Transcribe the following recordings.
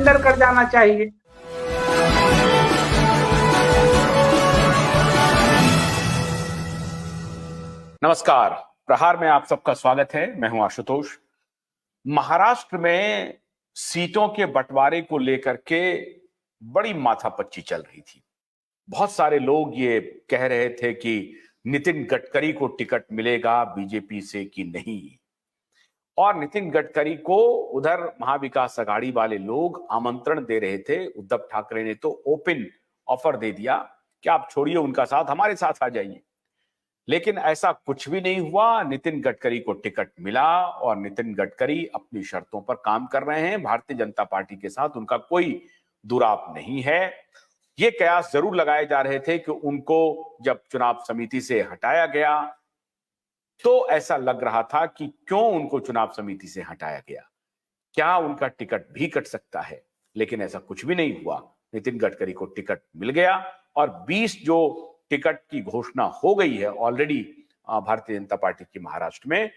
Surrender कर जाना चाहिए। नमस्कार, प्रहार में आप सबका स्वागत है। मैं हूं आशुतोष। महाराष्ट्र में सीटों के बंटवारे को लेकर के बड़ी माथापच्ची चल रही थी। बहुत सारे लोग ये कह रहे थे कि नितिन गडकरी को टिकट मिलेगा बीजेपी से कि नहीं, और नितिन गडकरी को उधर महाविकास आघाड़ी वाले लोग आमंत्रण दे रहे थे। उद्धव ठाकरे ने तो ओपन ऑफर दे दिया कि आप छोड़िए उनका साथ, हमारे साथ आ जाइए। लेकिन ऐसा कुछ भी नहीं हुआ। नितिन गडकरी को टिकट मिला और नितिन गडकरी अपनी शर्तों पर काम कर रहे हैं। भारतीय जनता पार्टी के साथ उनका कोई दुराव नहीं है। ये कयास जरूर लगाए जा रहे थे कि उनको जब चुनाव समिति से हटाया गया तो ऐसा लग रहा था कि क्यों उनको चुनाव समिति से हटाया गया, क्या उनका टिकट भी कट सकता है। लेकिन ऐसा कुछ भी नहीं हुआ। नितिन गडकरी को टिकट मिल गया और 20 जो टिकट की घोषणा हो गई है ऑलरेडी भारतीय जनता पार्टी की महाराष्ट्र में,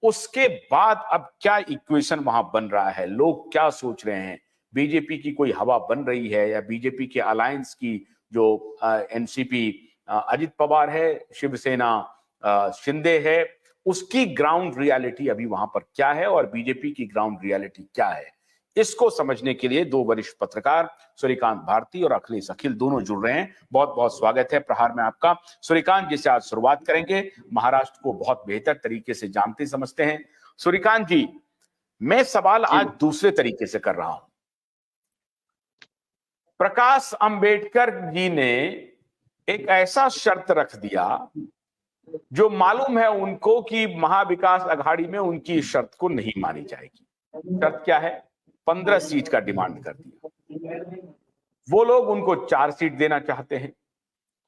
उसके बाद अब क्या इक्वेशन वहां बन रहा है, लोग क्या सोच रहे हैं, बीजेपी की कोई हवा बन रही है या बीजेपी के अलायंस की जो एनसीपी अजित पवार है, शिवसेना शिंदे है, उसकी ग्राउंड रियलिटी अभी वहां पर क्या है और बीजेपी की ग्राउंड रियलिटी क्या है, इसको समझने के लिए दो वरिष्ठ पत्रकार सूर्यकांत भारती और अखिलेश अखिल दोनों जुड़ रहे हैं। बहुत बहुत स्वागत है प्रहार में आपका। सूर्यकांत जी से आज शुरुआत करेंगे। महाराष्ट्र को बहुत बेहतर तरीके से जानते समझते हैं। सूर्यकांत जी, मैं सवाल आज दूसरे तरीके से कर रहा हूं। प्रकाश अंबेडकर जी ने एक ऐसा शर्त रख दिया जो मालूम है उनको कि महाविकास आघाड़ी में उनकी शर्त को नहीं मानी जाएगी। शर्त क्या है? 15 सीट का डिमांड कर दिया। वो लोग उनको 4 सीट देना चाहते हैं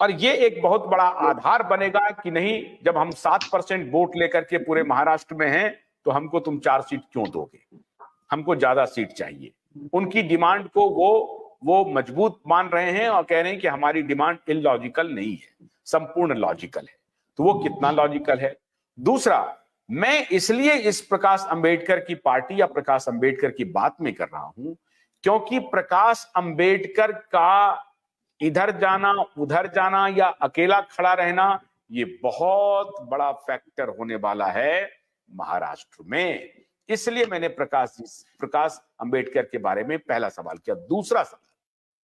और ये एक बहुत बड़ा आधार बनेगा कि नहीं, जब हम 7% वोट लेकर के पूरे महाराष्ट्र में हैं तो हमको तुम 4 सीट क्यों दोगे, हमको ज्यादा सीट चाहिए। उनकी डिमांड को वो मजबूत मान रहे हैं और कह रहे हैं कि हमारी डिमांड इलॉजिकल नहीं है, संपूर्ण लॉजिकल है। तो वो कितना लॉजिकल है? दूसरा, मैं इसलिए इस प्रकाश अंबेडकर की पार्टी या प्रकाश अंबेडकर की बात में कर रहा हूं क्योंकि प्रकाश अंबेडकर का इधर जाना उधर जाना या अकेला खड़ा रहना ये बहुत बड़ा फैक्टर होने वाला है महाराष्ट्र में। इसलिए मैंने प्रकाश अंबेडकर के बारे में पहला सवाल किया। दूसरा सवाल,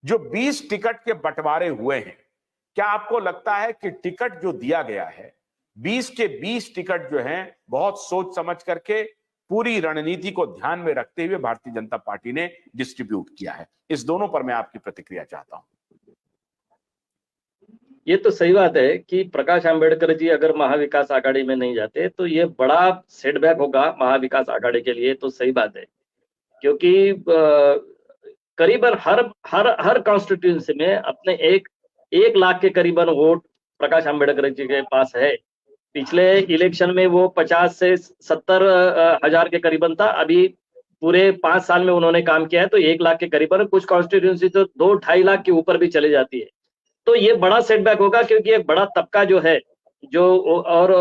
जो 20 टिकट के बंटवारे हुए हैं, क्या आपको लगता है कि टिकट जो दिया गया है 20 के 20 टिकट जो हैं बहुत सोच समझ करके पूरी रणनीति को ध्यान में रखते हुए भारतीय जनता पार्टी ने डिस्ट्रीब्यूट किया है? इस दोनों पर मैं आपकी प्रतिक्रिया चाहता हूं। ये तो सही बात है कि प्रकाश आंबेडकर जी अगर महाविकास आघाड़ी में नहीं जाते तो ये बड़ा सेटबैक होगा महाविकास आघाड़ी के लिए। तो सही बात है, क्योंकि करीबन हर कॉन्स्टिट्यूंसी में अपने एक लाख के करीबन वोट प्रकाश आंबेडकर जी के पास है। पिछले इलेक्शन में वो 50 से 70 हजार के करीबन था। अभी पूरे 5 साल में उन्होंने काम किया है तो 1 लाख के करीबन, कुछ कॉन्स्टिट्यूंसी तो 2-2.5 लाख के ऊपर भी चले जाती है। तो ये बड़ा सेटबैक होगा क्योंकि एक बड़ा तबका जो है जो और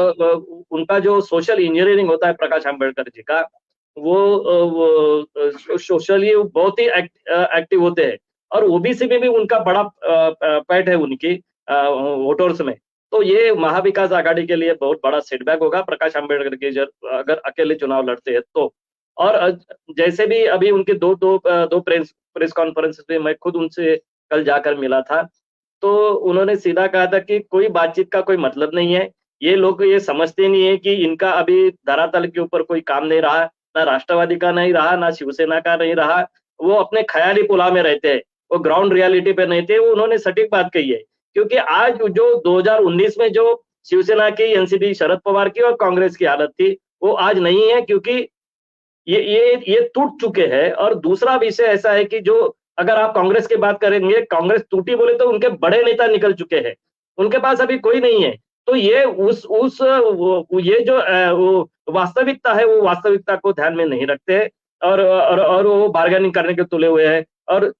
उनका जो सोशल इंजीनियरिंग होता है प्रकाश आंबेडकर जी का, वो सोशली बहुत ही एक्टिव होते हैं और ओबीसी में भी उनका बड़ा पैठ है उनकी वोटर्स में। तो ये महाविकास आघाड़ी के लिए बहुत बड़ा सेटबैक होगा प्रकाश आंबेडकर के अगर अकेले चुनाव लड़ते हैं तो। और जैसे भी अभी उनके दो प्रेस कॉन्फ्रेंस में मैं खुद उनसे कल जाकर मिला था, तो उन्होंने सीधा कहा था कि कोई बातचीत का कोई मतलब नहीं है। ये लोग ये समझते नहीं है कि इनका अभी धरातल के ऊपर कोई काम नहीं रहा, ना राष्ट्रवादी का नहीं रहा, ना शिवसेना का नहीं रहा। वो अपने ख्याली पुलाव में रहते हैं, वो ग्राउंड रियलिटी पे नहीं थे। वो उन्होंने सटीक बात कही है, क्योंकि आज जो 2019 में जो शिवसेना की, एनसीपी शरद पवार की और कांग्रेस की हालत थी वो आज नहीं है, क्योंकि ये टूट चुके हैं। और दूसरा विषय ऐसा है कि जो अगर आप कांग्रेस की बात करेंगे, कांग्रेस टूटी बोले तो उनके बड़े नेता निकल चुके हैं, उनके पास अभी कोई नहीं है। तो ये ये जो वास्तविकता है वो वास्तविकता को ध्यान में नहीं रखते और वो बार्गेनिंग करने के तुले हुए हैं। और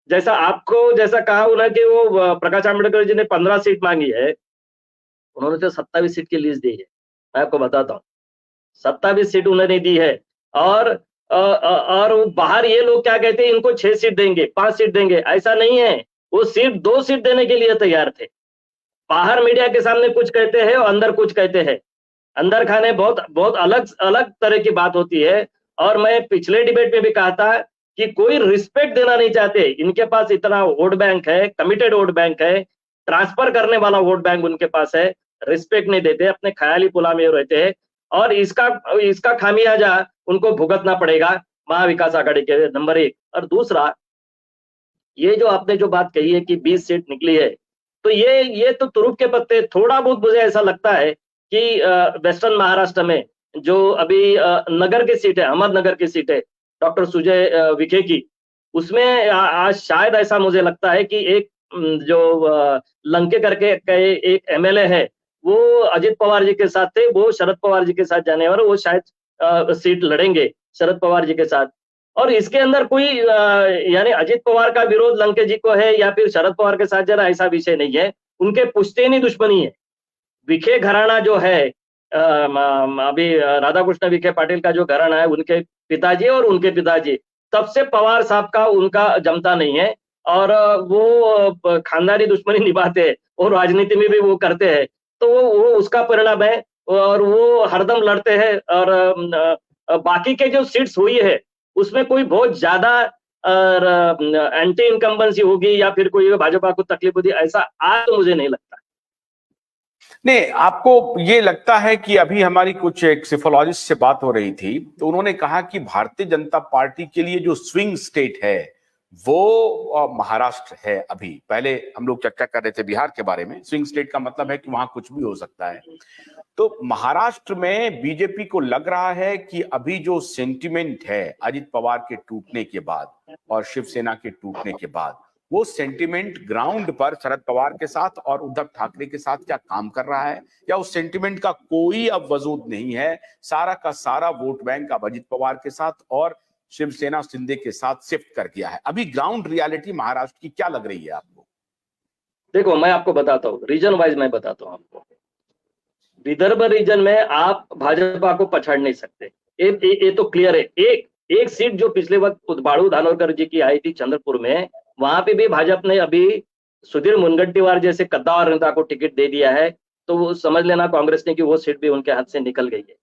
जैसा कहा उन्होंने कि वो प्रकाश आंबेडकर जी ने 15 सीट मांगी है, उन्होंने तो 27 सीट की लिस्ट दी है। मैं आपको बताता हूँ, 27 सीट उन्होंने दी है। और और बाहर ये लोग क्या कहते हैं, इनको 6 सीट देंगे, 5 सीट देंगे, ऐसा नहीं है। वो सिर्फ 2 सीट देने के लिए तैयार थे। बाहर मीडिया के सामने कुछ कहते हैं और अंदर कुछ कहते हैं। अंदर खाने बहुत बहुत अलग अलग तरह की बात होती है। और मैं पिछले डिबेट में भी कहा था कि कोई रिस्पेक्ट देना नहीं चाहते। इनके पास इतना वोट बैंक है, कमिटेड वोट बैंक है, ट्रांसफर करने वाला वोट बैंक उनके पास है, रिस्पेक्ट नहीं देते, अपने ख्याली पुला में रहते हैं। और इसका इसका खामियाजा उनको भुगतना पड़ेगा महाविकास आघाड़ी के, नंबर 1। और दूसरा, ये जो आपने जो बात कही है कि 20 सीट निकली है, तो ये तो तुरुप के पत्ते। थोड़ा बहुत मुझे ऐसा लगता है कि वेस्टर्न महाराष्ट्र में जो अभी नगर की सीट है, अहमदनगर की सीट है, डॉक्टर सुजय विखे की, उसमें आज शायद ऐसा मुझे लगता है कि एक जो लंके करके एक एमएलए है, वो अजित पवार जी के साथ थे, वो शरद पवार जी के साथ जाने वाले, वो शायद सीट लड़ेंगे शरद पवार जी के साथ। और इसके अंदर कोई यानी अजित पवार का विरोध लंके जी को है या फिर शरद पवार के साथ जरा, ऐसा विषय नहीं है। उनके पुश्तैनी दुश्मनी है। विखे घराना जो है, अभी राधा कृष्ण विखे पाटिल का जो घराना है, उनके पिताजी और उनके पिताजी, तब से पवार साहब का उनका जमता नहीं है। और वो खानदानी दुश्मनी निभाते हैं और राजनीति में भी वो करते हैं। तो वो उसका परिणाम है। और वो हरदम लड़ते हैं। और बाकी के जो सीट्स हुई है, उसमें कोई बहुत ज्यादा एंटी इनकम्बेंसी होगी या फिर कोई भाजपा को तकलीफ होगी, ऐसा आज तो मुझे नहीं लगता। नहीं, आपको ये लगता है कि अभी हमारी कुछ एक सिफोलॉजिस्ट से बात हो रही थी, तो उन्होंने कहा कि भारतीय जनता पार्टी के लिए जो स्विंग स्टेट है वो महाराष्ट्र है। अभी पहले हम लोग चर्चा कर रहे थे बिहार के बारे में। स्विंग स्टेट का मतलब है कि वहां कुछ भी हो सकता है। तो महाराष्ट्र में बीजेपी को लग रहा है कि अभी जो सेंटिमेंट है अजित पवार के टूटने के बाद और शिवसेना के टूटने के बाद, वो सेंटिमेंट ग्राउंड पर शरद पवार के साथ और उद्धव ठाकरे के साथ क्या काम कर रहा है, या उस सेंटिमेंट का कोई अब वजूद नहीं है? सारा का सारा वोट बैंक अब अजित पवार के साथ और शिवसेना शिंदे के साथ शिफ्ट कर गया है। अभी ग्राउंड रियलिटी महाराष्ट्र की क्या लग रही है आपको? देखो, मैं आपको बताता हूँ, रीजन वाइज मैं बताता हूँ आपको। विदर्भ रीजन में आप भाजपा को पछाड़ नहीं सकते, ये तो क्लियर है। एक सीट जो पिछले वक्त बाळू धानोरकर जी की आई थी चंद्रपुर में, वहां पे भी भाजपा ने अभी सुधीर मुनगंटीवार जैसे कद्दावर नेता को टिकट दे दिया है। तो वो समझ लेना कांग्रेस ने कि वो सीट भी उनके हाथ से निकल गई है।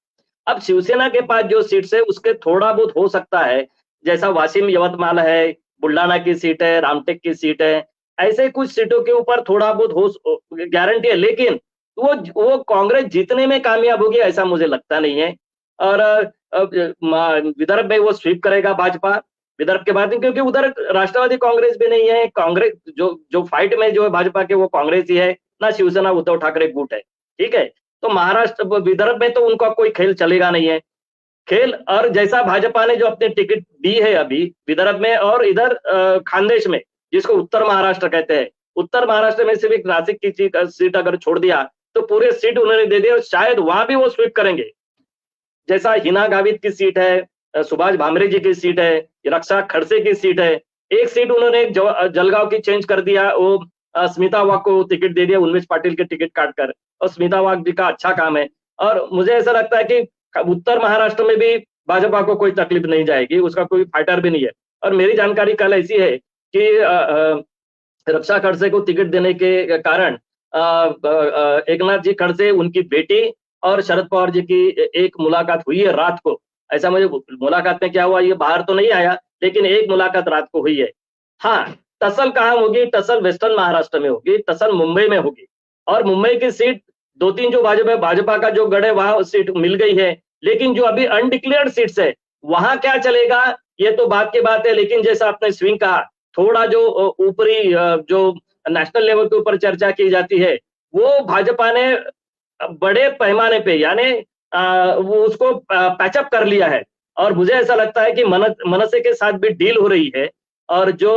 अब शिवसेना के पास जो सीट्स है, उसके थोड़ा बहुत हो सकता है, जैसा वाशिम यवतमाल है, बुल्डाना की सीट है, रामटेक की सीट है, ऐसे कुछ सीटों के ऊपर थोड़ा बहुत हो गारंटी है। लेकिन वो कांग्रेस जीतने में कामयाब होगी ऐसा मुझे लगता नहीं है। और विदर्भ में वो स्वीप करेगा भाजपा विदर्भ के बाद, क्योंकि उधर राष्ट्रवादी कांग्रेस भी नहीं है। कांग्रेस जो फाइट में जो है भाजपा के, वो कांग्रेस ही है ना, शिवसेना उद्धव ठाकरे गुट है। ठीक है, तो महाराष्ट्र विदर्भ में तो उनका कोई खेल चलेगा नहीं है खेल। और जैसा भाजपा ने जो अपने टिकट दी है अभी विदर्भ में और इधर खानदेश में, जिसको उत्तर महाराष्ट्र कहते हैं, उत्तर महाराष्ट्र में सिर्फ एक नासिक की सीट अगर छोड़ दिया तो पूरे सीट उन्होंने दे दिया, और शायद वहां भी वो स्वीप करेंगे। जैसा हिना गावित की सीट है, सुभाष भामरे जी की सीट है, रक्षा खड़से की सीट है। एक सीट उन्होंने जलगांव की चेंज कर दिया, वो स्मिता वाघ को टिकट दे दिया, उन्मेष पाटिल के टिकट काटकर। और स्मिता वाघ जी का अच्छा काम है। और मुझे ऐसा लगता है कि उत्तर महाराष्ट्र में भी भाजपा को कोई तकलीफ नहीं जाएगी, उसका कोई फाइटर भी नहीं है। और मेरी जानकारी कल ऐसी है कि रक्षा खड़से को टिकट देने के कारण एकनाथ जी खड़से, उनकी बेटी और शरद पवार जी की एक मुलाकात हुई है रात को। ऐसा मुझे मुलाकात में क्या हुआ ये बाहर तो नहीं आया, लेकिन एक मुलाकात रात को हुई है। हाँ, टसल कहाँ होगी? टसल वेस्टर्न महाराष्ट्र में होगी, टसल मुंबई में होगी। और मुंबई की सीट 2-3 जो भाजपा का जो गढ़ है वहां सीट मिल गई है। लेकिन जो अभी अनडिक्लेयर्ड सीट्स है, वहां क्या चलेगा ये तो बात की बात है। लेकिन जैसा आपने स्विंग कहा, थोड़ा जो ऊपरी जो नेशनल लेवल के ऊपर चर्चा की जाती है, वो भाजपा ने बड़े पैमाने पे यानी वो उसको पैचअप कर लिया है। और मुझे ऐसा लगता है कि मनसे के साथ भी डील हो रही है। और जो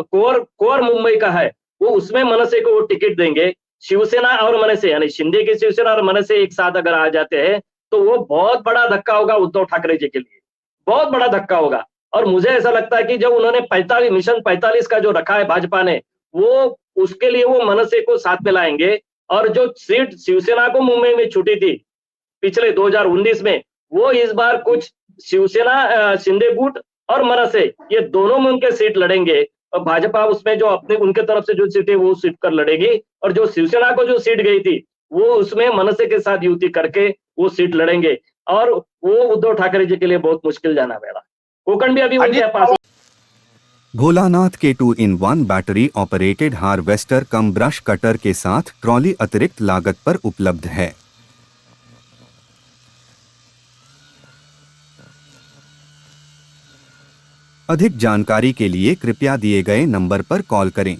कोर मुंबई का है, वो उसमें मनसे को वो टिकट देंगे। शिवसेना और मनसे यानी शिंदे की शिवसेना और मनसे एक साथ अगर आ जाते हैं, तो वो बहुत बड़ा धक्का होगा उद्धव ठाकरे जी के लिए, बहुत बड़ा धक्का होगा। और मुझे ऐसा लगता है कि जब उन्होंने 45 मिशन 45 का जो रखा है भाजपा ने, वो उसके लिए वो मनसे को साथ में लाएंगे। और जो सीट शिवसेना को मुंबई में छूटी थी पिछले 2019 में, वो इस बार कुछ शिवसेना, शिंदे गुट और मनसे, ये दोनों में उनके सीट लड़ेंगे और भाजपा उसमें जो अपने उनके तरफ से जो सीट है वो सीट कर लड़ेगी, और जो शिवसेना को जो सीट गई थी वो उसमें मनसे के साथ युति करके वो सीट लड़ेंगे, और वो उद्धव ठाकरे जी के लिए बहुत मुश्किल जाना पड़ा। कोकण भी अभी उनके पास। भोलानाथ के 2-in-1 बैटरी ऑपरेटेड हार्वेस्टर कम ब्रश कटर के साथ ट्रॉली अतिरिक्त लागत पर उपलब्ध है। अधिक जानकारी के लिए कृपया दिए गए नंबर पर कॉल करें।